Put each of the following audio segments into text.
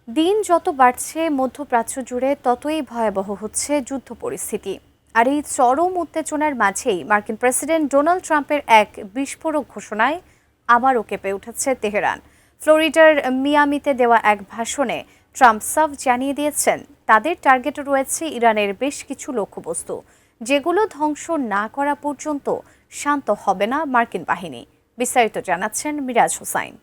দিন যত বাড়ছে মধ্যপ্রাচ্য জুড়ে ততই ভয়াবহ হচ্ছে যুদ্ধ পরিস্থিতি। আর এই চরম উত্তেজনার মাঝেই মার্কিন প্রেসিডেন্ট ডোনাল্ড ট্রাম্পের এক বিস্ফোরক ঘোষণায় আবারও কেঁপে উঠেছে তেহরান। ফ্লোরিডার মিয়ামিতে দেওয়া এক ভাষণে ট্রাম্প সাফ জানিয়ে দিয়েছেন তাদের টার্গেটে রয়েছে ইরানের বেশ কিছু লক্ষ্যবস্তু, যেগুলো ধ্বংস না করা পর্যন্ত শান্ত হবে না মার্কিন বাহিনী। বিস্তারিত জানাচ্ছেন মিরাজ হোসাইন।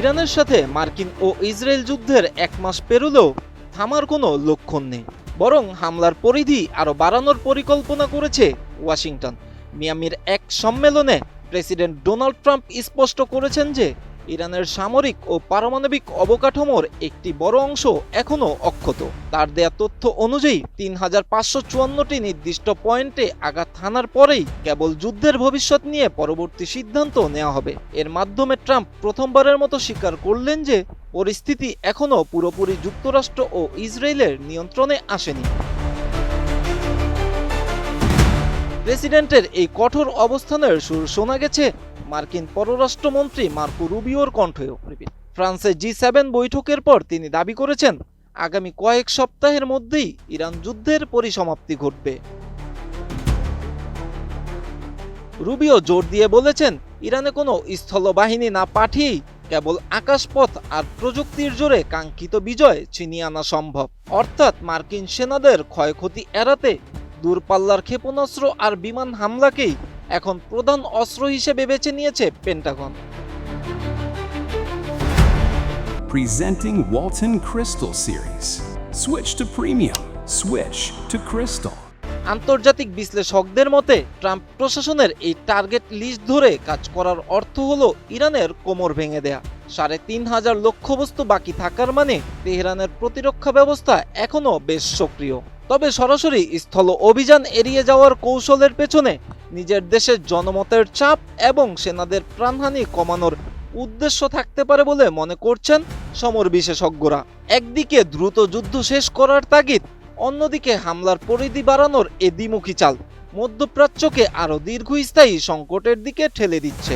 ইরানের সাথে মার্কিন ও ইসরায়েল যুদ্ধের 1 মাস পেরোলেও থামার কোনো লক্ষণ নেই, বরং হামলার পরিধি আরও বাড়ানোর পরিকল্পনা করেছে ওয়াশিংটন। মিয়ামির এক সম্মেলনে প্রেসিডেন্ট ডোনাল্ড ট্রাম্প স্পষ্ট করেছেন যে ইরানের সামরিক ও পারমাণবিক অবকাঠামোর একটি বড় অংশ এখনও অক্ষত। তার দেয়া তথ্য অনুযায়ী ৩,৫৫৪টি নির্দিষ্ট পয়েন্টে আঘাত হানার পরেই কেবল যুদ্ধের ভবিষ্যৎ নিয়ে পরবর্তী সিদ্ধান্ত নেওয়া হবে। এর মাধ্যমে ট্রাম্প প্রথমবারের মতো স্বীকার করলেন যে পরিস্থিতি এখনও পুরোপুরি যুক্তরাষ্ট্র ও ইসরায়েলের নিয়ন্ত্রণে আসেনি। প্রেসিডেন্টের এই কঠোর অবস্থানের সুর শোনা গেছে মার্কিন পররাষ্ট্রমন্ত্রী মার্কো রুবিওর কণ্ঠেও। ফ্রান্সে G7 বৈঠকের পর তিনি দাবি করেছেন আগামী কয়েক সপ্তাহের মধ্যেই ইরান যুদ্ধের পরিসমাপ্তি ঘটবে। রুবিও জোর দিয়ে বলেছেন ইরানে কোনো স্থলবাহিনী না পাঠিয়েই কেবল আকাশপথ আর প্রযুক্তির জোরে কাঙ্ক্ষিত বিজয় ছিনিয়ে আনা সম্ভব। অর্থাৎ মার্কিন সেনাদের ক্ষয়ক্ষতি এড়াতে দূরপাল্লার ক্ষেপণাস্ত্র আর বিমান হামলাকেই এখন প্রধান অস্ত্র হিসেবে বেছে নিয়েছে Pentagon. Presenting Walton Crystal Series. Switch to premium. Switch to Crystal. আন্তর্জাতিক বিশ্লেষকদের মতে ট্রাম্প প্রশাসনের এই টার্গেট লিস্ট ধরে কাজ করার অর্থ হলো ইরানের কোমর ভেঙে দেয়া। ৩,৫০০ লক্ষ্যবস্তু বাকি থাকার মানে তেহরানের প্রতিরক্ষা ব্যবস্থা এখনও বেশ সক্রিয়। তবে সরাসরি স্থল অভিযান এড়িয়ে যাওয়ার কৌশলের পেছনে নিজের দেশের জনমতের চাপ এবং সেনাদের প্রাণহানি কমানোর উদ্দেশ্য থাকতে পারে বলে মনে করছেন সমর বিশেষজ্ঞরা। একদিকে দ্রুত যুদ্ধ শেষ করার তাগিদ, অন্যদিকে হামলার পরিধি বাড়ানোর এ দ্বিমুখী চাল মধ্যপ্রাচ্যকে আরও দীর্ঘস্থায়ী সংকটের দিকে ঠেলে দিচ্ছে।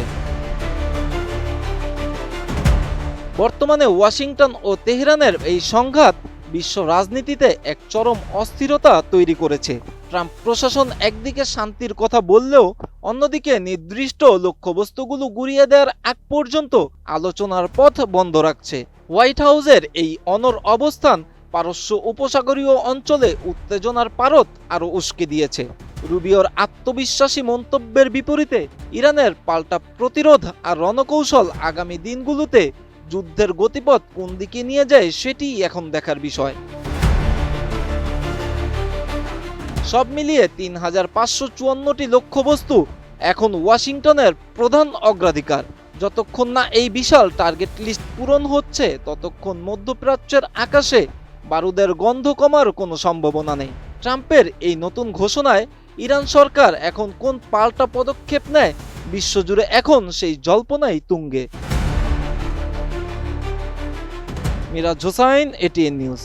বর্তমানে ওয়াশিংটন ও তেহরানের এই সংঘাত বিশ্ব রাজনীতিতে এক চরম অস্থিরতা তৈরি করেছে। ট্রাম্প প্রশাসন একদিকে শান্তির কথা বললেও অন্যদিকে নির্দিষ্ট লক্ষ্যবস্তুগুলো গুড়িয়ে দেওয়ার আগ পর্যন্ত আলোচনার পথ বন্ধ রাখছে। হোয়াইট হাউসের এই অনড় অবস্থান পারস্য উপসাগরীয় অঞ্চলে উত্তেজনার পারদ আরও উস্কে দিয়েছে। রুবিওর আত্মবিশ্বাসী মন্তব্যের বিপরীতে ইরানের পাল্টা প্রতিরোধ আর রণকৌশল আগামী দিনগুলোতে যুদ্ধের গতিপথ কোন দিকে নিয়ে যায় সেটিই এখন দেখার বিষয়। সব মিলিয়ে ৩,৫৫৪টি লক্ষ্যবস্তু এখন ওয়াশিংটনের প্রধান অগ্রাধিকার। যতক্ষণ না এই বিশাল টার্গেট লিস্ট পূরণ হচ্ছে ততক্ষণ মধ্যপ্রাচ্যের আকাশে বারুদের গন্ধ কমার কোনো সম্ভাবনা নেই। ট্রাম্পের এই নতুন ঘোষণায় ইরান সরকার এখন কোন পাল্টা পদক্ষেপ নেয় বিশ্বজুড়ে এখন সেই জল্পনাই তুঙ্গে। Miraj Hossain, ATN news.